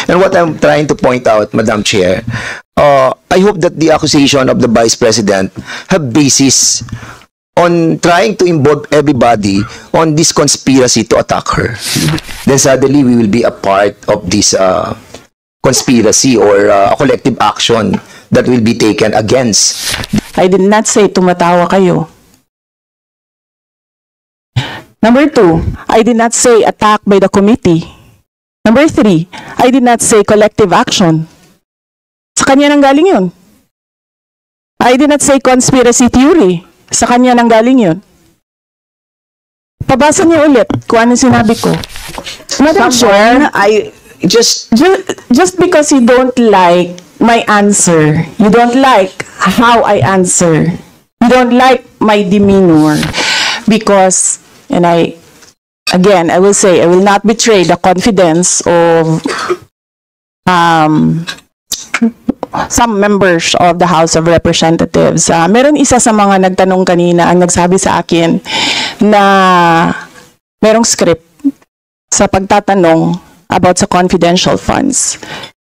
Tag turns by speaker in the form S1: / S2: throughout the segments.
S1: And what I'm trying to point out, Madam Chair, I hope that the accusation of the Vice President have basis on trying to involve everybody on this conspiracy to attack her. Then suddenly we will be a part of this conspiracy or a collective action that will be taken against.
S2: I did not say tumatawa kayo. Number 2, I did not say attack by the committee. Number 3, I did not say collective action. Sa kanya nang galing yun. I did not say conspiracy theory. Sa kanya nang galing yun. Pabasa niyo ulit kung ano sinabi ko. Madam Chair, just because you don't like my answer, you don't like how I answer, you don't like my demeanor, because, and I will say, I will not betray the confidence of some members of the House of Representatives. Meron isa sa mga nagtanong kanina ang nagsabi sa akin na merong script sa pagtatanong about sa confidential funds.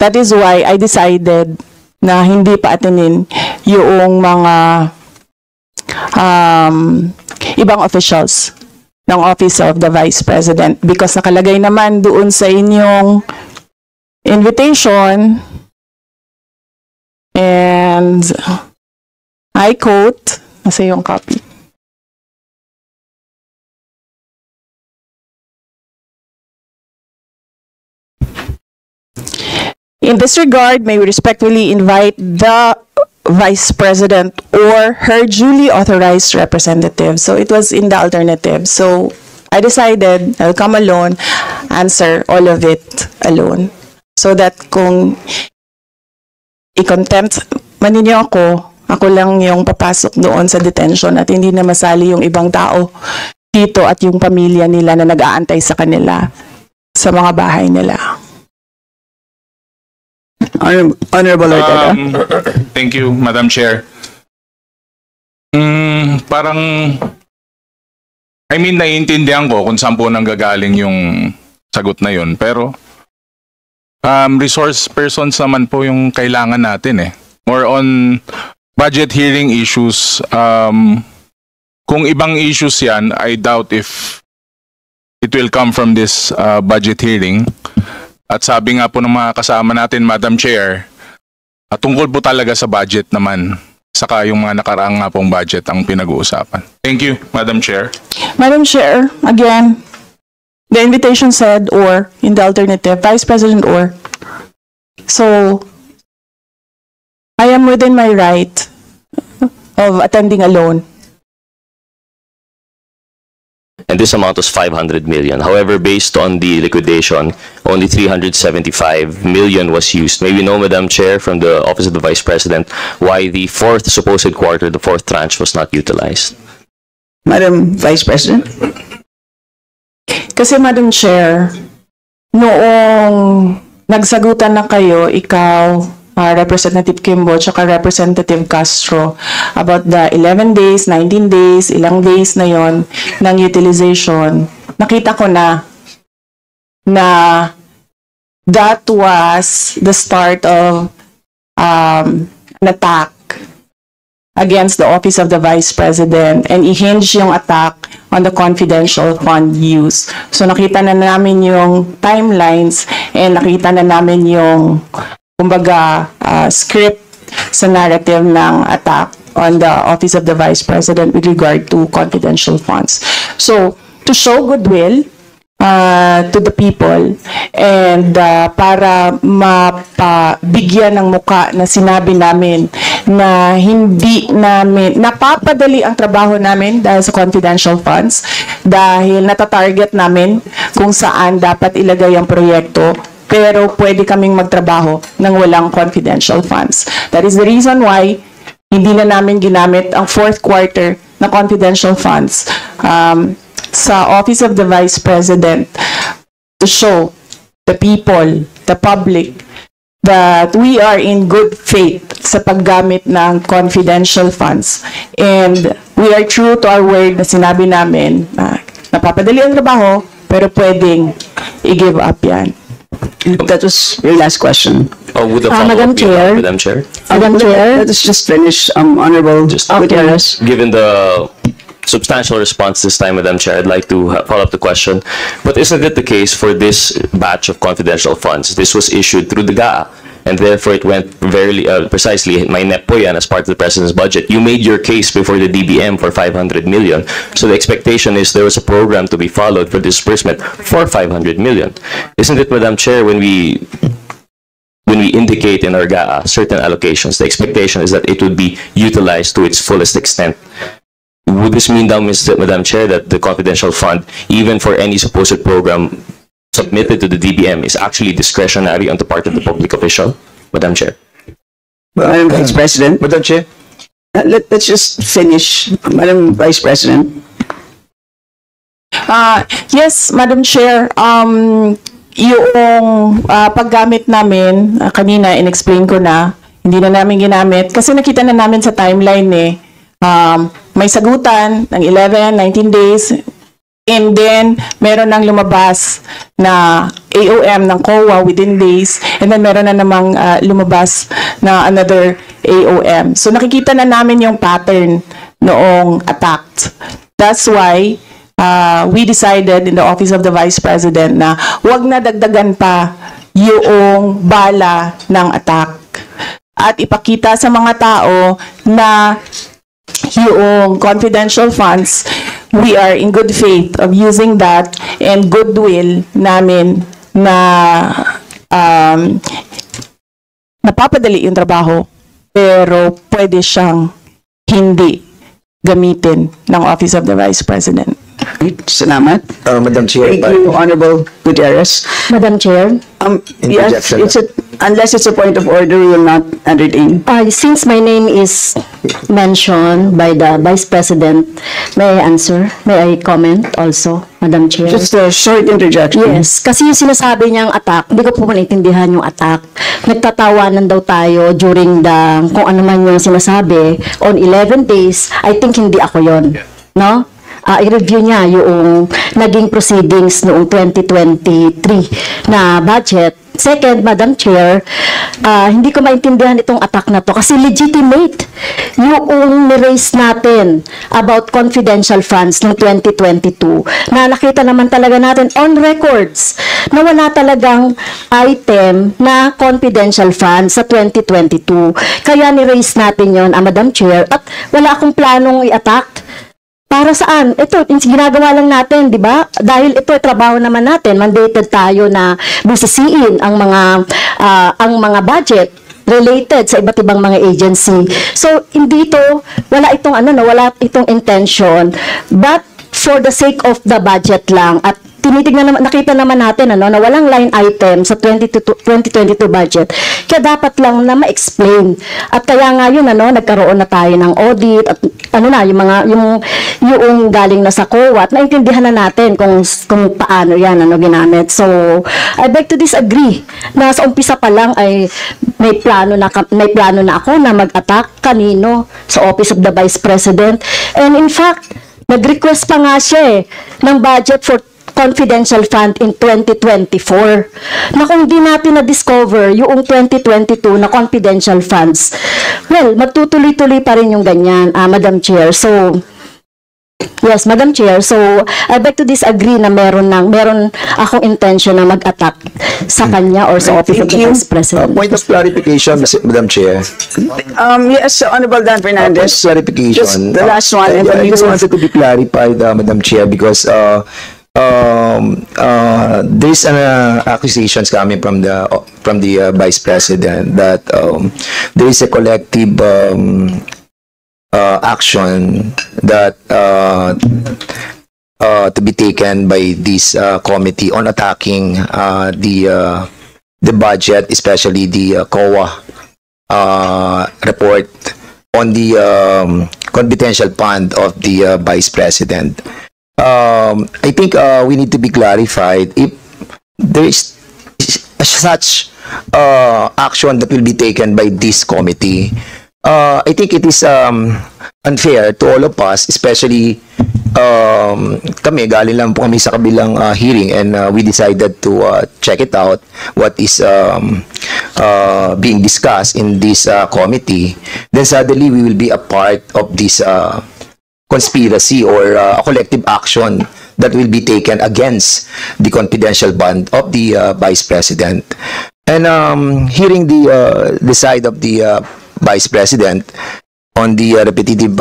S2: That is why I decided na hindi pa atinin yung mga ibang officials ng Office of the Vice President, because nakalagay naman doon sa inyong invitation, and I quote, nasa yung copy. In this regard, may we respectfully invite the Vice President or her duly authorized representative. So it was in the alternative. So I decided I'll come alone, answer all of it alone. So that kung i-contempt man ninyo ako lang yung papasok doon sa detention at hindi na masali yung ibang tao dito at yung pamilya nila na nag-aantay sa kanila sa mga bahay nila.
S3: Honorable Ortega.
S4: Thank you, Madam Chair. Parang, I mean, naiintindihan ko kung saan po nanggagaling yung sagot na yun. Pero, resource persons naman po yung kailangan natin eh. More on budget hearing issues. Kung ibang issues yan, I doubt if it will come from this budget hearing. At sabi nga po ng mga kasama natin, Madam Chair, tungkol po talaga sa budget naman. Saka yung mga nakaraang nga pong budget ang pinag-uusapan. Thank you, Madam Chair.
S2: Madam Chair, again, the invitation said or, in the alternative, Vice President or. So, I am within my right of attending alone.
S5: And this amount was 500 million. However, based on the liquidation, only 375 million was used. May we know, Madam Chair, from the Office of the Vice President, why the fourth supposed quarter, the fourth tranche, was not utilized?
S3: Madam Vice President.
S2: Kasi, Madam Chair, noong nagsagutan na kayo, ikaw, Representative Kimbo, tsaka Representative Castro, about the 11 days, 19 days, ilang days na yon ng utilization, nakita ko na that was the start of an attack against the Office of the Vice President, and i-hinge yung attack on the confidential fund use. So nakita na namin yung timelines and nakita na namin yung kumbaga, script sa narrative ng attack on the Office of the Vice President with regard to confidential funds. So, to show goodwill to the people and para mapabigyan ng muka na sinabi namin na hindi namin, napapadali ang trabaho namin dahil sa confidential funds, dahil natatarget namin kung saan dapat ilagay ang proyekto, pero pwede kaming magtrabaho ng walang confidential funds. That is the reason why hindi na namin ginamit ang fourth quarter na confidential funds sa Office of the Vice President to show the people, the public, that we are in good faith sa paggamit ng confidential funds. And we are true to our word na sinabi namin na napapadali ang trabaho, pero pwedeng i-give up yan.
S3: That was your last question.
S5: Oh, would the
S6: Madam
S5: follow-up be
S6: Chair.
S5: Madam Chair?
S6: Madam Chair.
S3: Let us just finish, Honorable Gutierrez.
S5: Given the substantial response this time, Madam Chair, I'd like to follow up the question. But isn't it the case for this batch of confidential funds? This was issued through the GAA, and therefore it went very precisely, may NEP po yan as part of the President's budget. You made your case before the DBM for 500 million. So the expectation is there was a program to be followed for disbursement for 500 million. Isn't it, Madam Chair, when we indicate in our GAA certain allocations, the expectation is that it would be utilized to its fullest extent? Would this mean now, Madam Chair, that the confidential fund, even for any supposed program submitted to the DBM, is actually discretionary on the part of the public official? Madam Chair.
S3: Madam Vice President.
S1: Madam Chair.
S3: Let's just finish, Madam Vice President.
S2: Yes, Madam Chair. Yung paggamit namin, kanina in-explain ko na, hindi na namin ginamit. Kasi nakita na namin sa timeline may sagutan ng 11, 19 days, and then meron nang lumabas na AOM ng COA within days, and then meron na namang lumabas na another AOM. So nakikita na namin yung pattern noong attack. That's why we decided in the Office of the Vice President na wag na dagdagan pa yung bala ng attack. At ipakita sa mga tao na yung confidential funds, we are in good faith of using that and goodwill namin na napapadali yung trabaho, pero pwede siyang hindi gamitin ng Office of the Vice President.
S3: Salamat.
S1: Madam Chair.
S3: Thank you, Honorable Gutierrez.
S6: Madam Chair.
S3: Yes, unless it's a point of order, we will not entertain.
S6: Since my name is mentioned by the Vice President, may I answer? May I comment also, Madam Chair?
S3: Just a short interjection.
S6: Yes, kasi yung sinasabi niyang attack, hindi ko po maintindihan yung attack. Nagtatawanan daw tayo during the, kung ano man yung sinasabi, on 11 days, I think hindi ako yon, no? I-review niya yung naging proceedings noong 2023 na budget. Second, Madam Chair, hindi ko maintindihan itong attack na to kasi legitimate yung ni-raise natin about confidential funds noong 2022 na nakita naman talaga natin on records na wala talagang item na confidential funds sa 2022. Kaya ni-raise natin yon, Madam Chair, at wala akong planong i-attack. Para saan? Ito, ginagawa lang natin, di ba? Dahil ito, trabaho naman natin, mandated tayo na busisiin ang mga budget related sa iba't ibang mga agency. So, hindi ito, wala itong intention, but for the sake of the budget lang, at tinitignan naman, nakita naman natin na walang line item sa 2022 budget. Kaya dapat lang na ma-explain. At kaya nga yun, nagkaroon na tayo ng audit at yung galing na sa COA at naintindihan na natin kung paano yan ginamit. So, I beg to disagree na sa umpisa pa lang ay may plano na ako na mag-attack kanino sa Office of the Vice President. And in fact, nag-request pa nga siya ng budget for confidential fund in 2024. Na kung di natin na-discover yung 2022 na confidential funds, well, magtutuloy-tuloy pa rin yung ganyan, Madam Chair. So, yes, Madam Chair. So, I beg to disagree na meron akong intention na mag-attack sa kanya or sa Office of the Vice President.
S1: Point of clarification, Madam Chair.
S3: Yes, Honorable Dan Fernandez.
S1: Clarification.
S3: Just the last one. And
S1: I
S3: then
S1: just wanted to be clarified, Madam Chair, because there's accusations coming from the Vice President that there is a collective action that to be taken by this committee on attacking the budget, especially the COA report on the confidential fund of the Vice President. I think we need to be clarified if there is such action that will be taken by this committee. I think it is unfair to all of us, especially kami, galing lang po kami sa kabilang hearing, and we decided to check it out, what is being discussed in this committee. Then suddenly, we will be a part of this conspiracy or a collective action that will be taken against the confidential bond of the Vice President. And hearing the side of the Vice President on the repetitive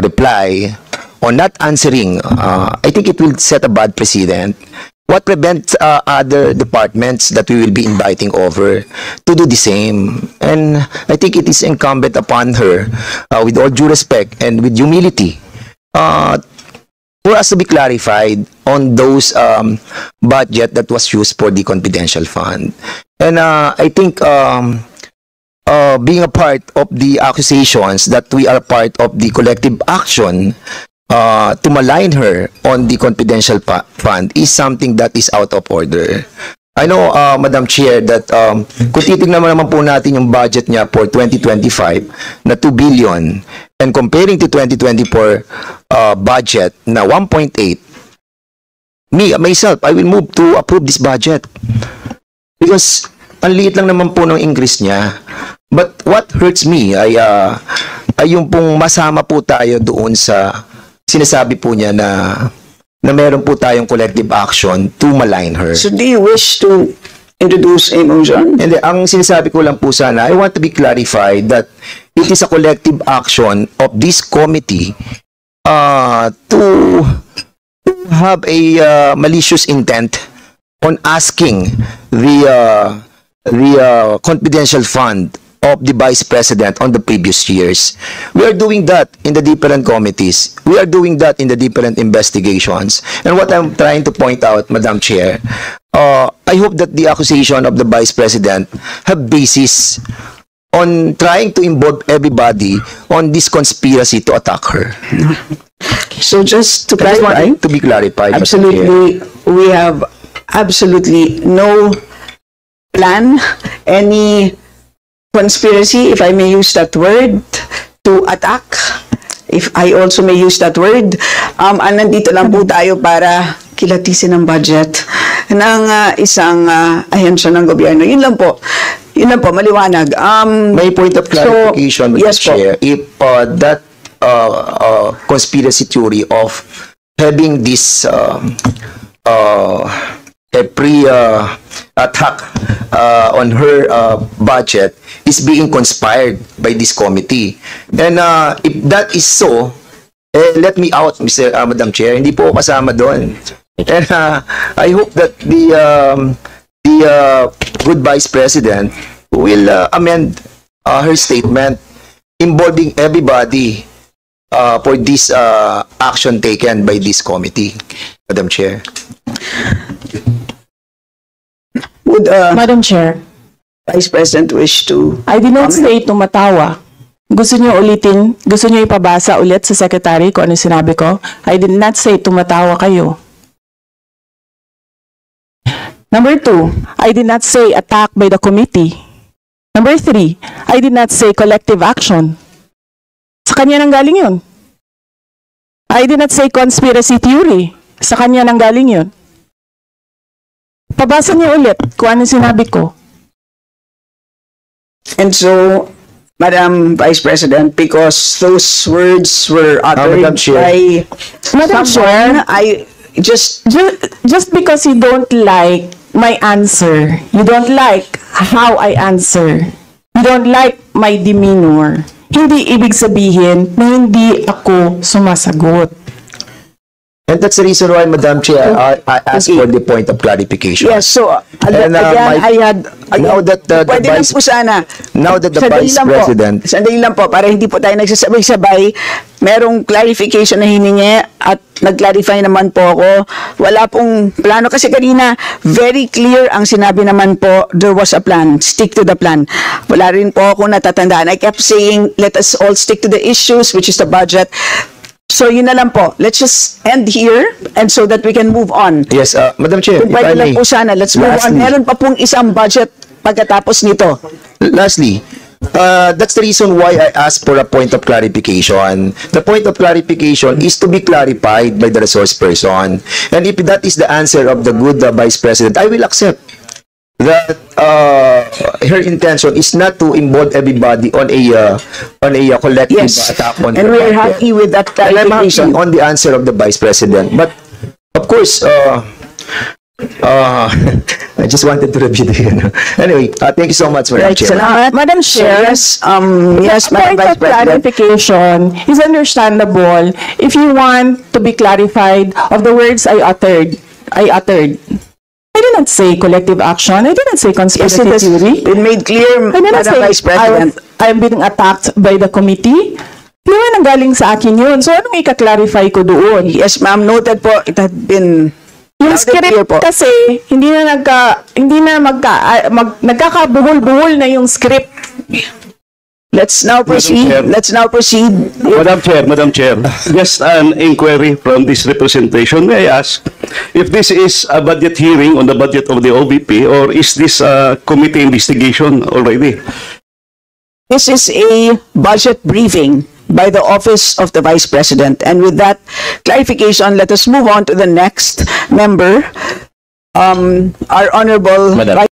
S1: reply on not answering, I think it will set a bad precedent. What prevents other departments that we will be inviting over to do the same? And I think it is incumbent upon her, with all due respect and with humility, for us to be clarified on those budget that was used for the confidential fund. And I think being a part of the accusations that we are part of the collective action to malign her on the confidential fund is something that is out of order. I know, Madam Chair, that kung titignan naman po natin yung budget niya for 2025 na 2 billion and comparing to 2024 budget na 1.8, myself, I will move to approve this budget. Because ang liit lang naman po ng increase niya. But what hurts me ay yung pong masama po tayo doon sa sinasabi po niya na meron po tayong collective action to malign her.
S3: So do you wish to introduce a motion?
S1: And ang sinasabi ko lang po sana, I want to be clarified that it is a collective action of this committee to have a malicious intent on asking the confidential fund of the Vice President on the previous years. We are doing that in the different committees. We are doing that in the different investigations. And what I'm trying to point out, Madam Chair, I hope that the accusation of the Vice President have basis on trying to involve everybody on this conspiracy to attack her.
S3: So just to
S1: I just want
S3: clarify,
S1: it to be clarified. Madam Chair.
S3: absolutely, we have absolutely no plan, any conspiracy, if I may use that word, to attack, if I also may use that word. Nandito lang po tayo para kilatisin ang budget ng isang ahensya ng gobyerno. Yun lang po. Yun lang po, maliwanag.
S1: May point of clarification, Madam
S3: yes po.
S1: Chair. If that conspiracy theory of having this a pre-attack on her budget is being conspired by this committee. And if that is so, let me out, Madam Chair. Hindi po ako kasama doon. And I hope that the good Vice President will amend her statement involving everybody for this action taken by this committee, Madam Chair.
S3: Would
S2: Madam Chair,
S3: Vice President wish to...
S2: I did not say tumatawa. Gusto niyo ulitin, gusto niyo ipabasa ulit sa Secretary kung ano sinabi ko? I did not say tumatawa kayo. Number 2, I did not say attack by the committee. Number 3, I did not say collective action. Sa kanya nang galing yun. I did not say conspiracy theory. Sa kanya nang galing yun. Pabasa niyo ulit kung ano sinabi ko.
S3: And so, Madam Vice President, because those words were uttered
S1: Madam Chair.
S3: by
S2: Madam
S3: someone,
S2: Chair.
S3: I just...
S2: Just because you don't like my answer, you don't like how I answer, you don't like my demeanor, hindi ibig sabihin na hindi ako sumasagot.
S1: And that's the reason why, Madam Chair, I asked for the point of clarification.
S3: Yes, so, again,
S1: And,
S3: I had...
S1: now that the
S3: pwede lang
S1: Vice-
S3: po sana.
S1: now that the
S3: Sandali
S1: Vice
S3: lang po.
S1: President-
S3: Sandali lang po, para hindi po tayo nagsasabay-sabay, merong clarification na hiningi at nag-clarify naman po ako. Wala pong plano kasi kanina, very clear ang sinabi naman po, there was a plan, stick to the plan. Wala rin po ako natatandaan. I kept saying, let us all stick to the issues, which is the budget. So yun na lang po. Let's just end here and so that we can move on.
S1: Yes, Madam Chair,
S3: Kung
S1: if I
S3: pwede lang
S1: may.
S3: po sana, let's move on.
S1: Lastly.
S3: Meron pa pong isang budget pagkatapos nito.
S1: Lastly, that's the reason why I asked for a point of clarification. The point of clarification is to be clarified by the resource person. And if that is the answer of the good Vice President, I will accept that her intention is not to involve everybody on a collective
S3: Yes,
S1: attack on
S3: and
S1: her
S3: we're
S1: budget.
S3: happy with that
S1: And I'm happy
S3: clarification.
S1: on the answer of the Vice President. But, of course, I just wanted to review the, anyway, thank you so much, Madam
S3: Right,
S1: Chair.
S3: salamat.
S2: Madam Chair,
S3: Yes, yes,
S2: a
S3: Madam
S2: point
S3: Vice
S2: of
S3: President.
S2: clarification is understandable if you want to be clarified of the words I uttered. I did not say collective action. I didn't say
S3: Yes,
S2: conspiracy
S3: it has
S2: theory.
S3: been made clear,
S2: I didn't
S3: Madam
S2: say
S3: Vice President.
S2: I'm being attacked by the committee. Di ba nanggaling sa akin yun? So anong ika-clarify ko doon?
S3: Yes, ma'am, noted po. It had been
S2: Yung
S3: loud and clear
S2: script
S3: po.
S2: kasi nagkakabuhol-buhol na yung script.
S3: Let's now proceed.
S7: Chair.
S3: Let's now proceed.
S7: Madam Chair, just an inquiry from this representation. May I ask if this is a budget hearing on the budget of the OVP, or is this a committee investigation already?
S3: This is a budget briefing by the Office of the Vice President. And with that clarification, let us move on to the next member, our Honorable
S5: Madam.
S3: Vice